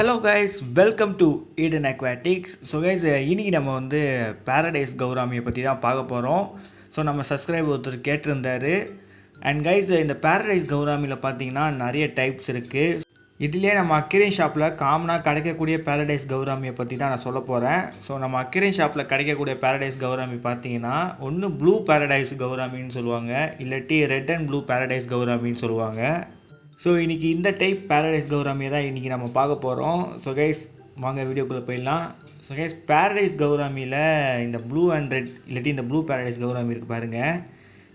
Hello guys, welcome to Eden aquatics. So guys, இன்றைக்கி நம்ம வந்து பேரடைஸ் கௌராமியை பற்றி தான் பார்க்க போகிறோம். ஸோ நம்ம சப்ஸ்கிரைபர் ஒருத்தர் கேட்டிருந்தார். அண்ட் கைஸ், இந்த பேரடைஸ் கௌராமியில் பார்த்தீங்கன்னா நிறைய டைப்ஸ் இருக்குது. இதுலேயே நம்ம அக்வேரியம் ஷாப்பில் காமனாக கிடைக்கக்கூடிய பேரடைஸ் கௌராமியை பற்றி தான் நான் சொல்ல போகிறேன். ஸோ நம்ம அக்வேரியம் ஷாப்பில் கிடைக்கக்கூடிய பேரடைஸ் கௌராமி பார்த்தீங்கன்னா ஒன்று ப்ளூ பேரடைஸ் கௌராமின்னு சொல்லுவாங்க, இல்லாட்டி ரெட் அண்ட் ப்ளூ பேரடைஸ் கௌராமின்னு சொல்லுவாங்க. ஸோ இன்றைக்கி இந்த டைப் பேரடைஸ் கௌராமியை தான் இன்றைக்கி நம்ம பார்க்க போகிறோம். ஸோ கைஸ், வாங்க வீடியோக்குள்ளே போயிடலாம். ஸோ கைஸ், பேரடைஸ் கௌராமியில் இந்த ப்ளூ அண்ட் ரெட் இல்லாட்டி இந்த ப்ளூ பேரடைஸ் கௌராமி இருக்குது பாருங்கள்.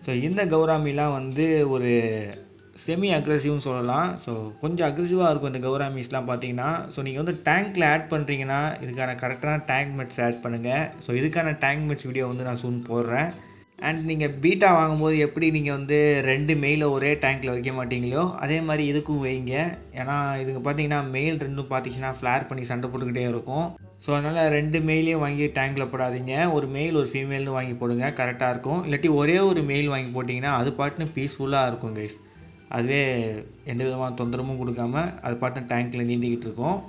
ஸோ இந்த கௌராமிலாம் வந்து ஒரு செமி அக்ரெசிவ்னு சொல்லலாம். ஸோ கொஞ்சம் அக்ரெசிவாக இருக்கும் இந்த கௌராமிஸ்லாம் பார்த்தீங்கன்னா. ஸோ நீங்கள் வந்து டேங்க்கில் ஆட் பண்ணுறீங்கன்னா இதுக்கான கரெக்டான டேங்க் மெட்ஸ் ஆட் பண்ணுங்கள். ஸோ இதுக்கான டேங்க் மெட்ஸ் வீடியோ வந்து நான் சூன் போடுறேன். அண்ட் நீங்கள் பீட்டா வாங்கும்போது எப்படி நீங்கள் வந்து 2 மெயிலை ஒரே டேங்க்கில் வைக்க மாட்டீங்களோ அதே மாதிரி இதுக்கும் வைங்க. ஏன்னா இதுக்கு பார்த்தீங்கன்னா மெயில் ரெண்டும் பார்த்தீங்கன்னா ஃப்ளேர் பண்ணி சண்டை போட்டுக்கிட்டே இருக்கும். ஸோ அதனால் 2 மெயிலையும் வாங்கி டேங்க்கில் போடாதீங்க. ஒரு மெயில் ஒரு ஃபீமேல்னு வாங்கி போடுங்க, கரெக்டாக இருக்கும். இல்லாட்டி ஒரே ஒரு மெயில் வாங்கி போட்டிங்கன்னா அது பாட்டுன்னு பீஸ்ஃபுல்லாக இருக்கும் கைஸ். அதுவே எந்த விதமான தொந்தரவும் கொடுக்காம அது பாட்டுன்னு டேங்க்கில் நீந்திக்கிட்டு இருக்கும்.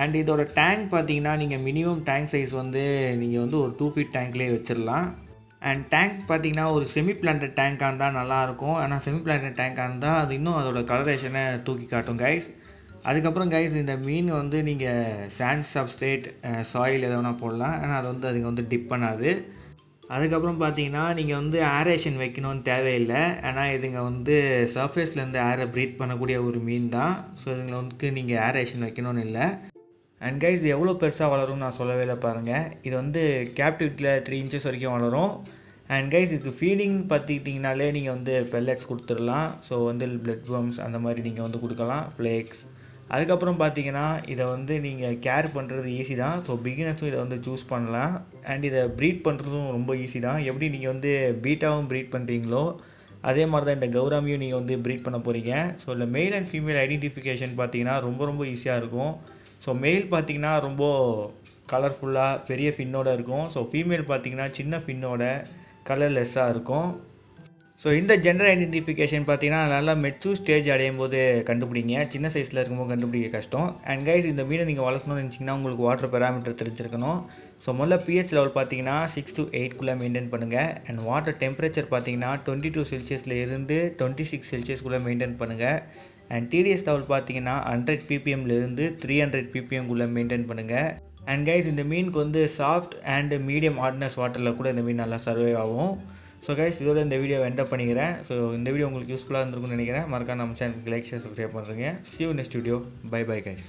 அண்ட் இதோட டேங்க் பார்த்தீங்கன்னா நீங்கள் மினிமம் டேங்க் சைஸ் வந்து நீங்கள் வந்து ஒரு 2 ஃபீட் டேங்க்லேயே வச்சிடலாம். அண்ட் டேங்க் பார்த்தீங்கன்னா ஒரு செமி பிளான்டட் டேங்காக இருந்தால் நல்லாயிருக்கும். ஆனால் செமி பிளான்டட் டேங்காக இருந்தால் அது இன்னும் அதோட கலரேஷனை தூக்கி காட்டும் கைஸ். அதுக்கப்புறம் கைஸ், இந்த மீன் வந்து நீங்கள் சாண்ட் சப்ஸ்ட்ரேட் சாயில் எதனா போடலாம், ஆனால் அது வந்து அதுங்க வந்து டிப் பண்ணாது. அதுக்கப்புறம் பார்த்தீங்கன்னா நீங்கள் வந்து ஏரேஷன் வைக்கணும்னு தேவையில்லை. ஏன்னா இதுங்க வந்து சர்ஃபேஸ்லேருந்து ஏரை ப்ரீத் பண்ணக்கூடிய ஒரு மீன் தான். ஸோ இதுங்களை வந்து நீங்கள் ஏரேஷன் வைக்கணும்னு இல்லை. அண்ட் கைஸ், இது எவ்வளோ பெருசாக வளரும்னு நான் சொல்லவே இல்லை பாருங்கள். இது வந்து கேப்டிவிட்டியில் 3 இன்ச்சஸ் வரைக்கும் வளரும். அண்ட் கைஸ், இதுக்கு ஃபீடிங் பார்த்துக்கிட்டிங்கனாலே நீங்கள் வந்து பெல்லட்ஸ் கொடுத்துடலாம். ஸோ வந்து பிளட் வர்ம்ஸ் அந்த மாதிரி நீங்கள் வந்து கொடுக்கலாம், ஃப்ளேக்ஸ். அதுக்கப்புறம் பார்த்தீங்கன்னா இதை வந்து நீங்கள் கேர் பண்ணுறது ஈஸி தான். ஸோ பிகினர்ஸும் இதை வந்து சூஸ் பண்ணலாம். அண்ட் இதை ப்ரீட் பண்ணுறதும் ரொம்ப ஈஸி தான். எப்படி நீங்கள் வந்து பீட்டாவும் ப்ரீட் பண்ணுறீங்களோ அதே மாதிரி தான் இந்த கௌராமியும் நீங்கள் வந்து ப்ரீட் பண்ண போகிறீங்க. ஸோ இல்லை மெயில் அண்ட் ஃபீமேல் ஐடென்டிஃபிகேஷன் பார்த்தீங்கன்னா ரொம்ப ஈஸியாக இருக்கும். ஸோ மெயில் பார்த்திங்கன்னா ரொம்ப கலர்ஃபுல்லாக பெரிய ஃபின்னோடு இருக்கும். ஸோ ஃபீமேல் பார்த்திங்கன்னா சின்ன ஃபின்னோட கலர்லெஸ்ஸாக இருக்கும். ஸோ இந்த ஜெண்டர் ஐடென்டிஃபிகேஷன் பார்த்திங்கன்னா நல்லா மெச்சூர் ஸ்டேஜ் அடையும் போது கண்டுபிடிங்க. சின்ன சைஸில் இருக்கும்போது கண்டுபிடிக்க கஷ்டம். அண்ட் கைஸ், இந்த மீனை நீங்கள் வளர்க்கணும்னு நினச்சிங்கன்னா உங்களுக்கு வாட்டர் பெராமீட்டர் தெரிஞ்சிருக்கணும். ஸோ முதல்ல pH லெவல் பார்த்தீங்கன்னா 6 to 8 மெயின்டைன் பண்ணுங்கள். அண்ட் வாட்டர் டெம்பரேச்சர் பார்த்தீங்கன்னா 22 செல்சியஸில் இருந்து 26 செல்சியஸ்குள்ளே மெயின்டைன் பண்ணுங்கள். அண்ட் TDS லெவல் பார்த்தீங்கன்னா 100 ppmலேருந்து 300 ppmகுள்ளே மெயின்டைன் பண்ணுங்கள். அண்ட் கைஸ், இந்த மீனுக்கு வந்து சாஃப்ட் அண்ட் மீடியம் ஹார்ட்னஸ் வாட்டரில் கூட இந்த மீன் நல்லா சர்வே ஆகும். ஸோ கைஸ், இதோட இந்த வீடியோவை எண்ட் பண்ணிக்கிறேன். ஸோ இந்த வீடியோ உங்களுக்கு யூஸ்ஃபுல்லாக இருந்திருக்கும்னு நினைக்கிறேன். மறக்காம நம்ம சேனலுக்கு லைக், ஷேர், சப்ஸ்கிரைப் பண்ணுறீங்க. See you next video. Bye bye guys.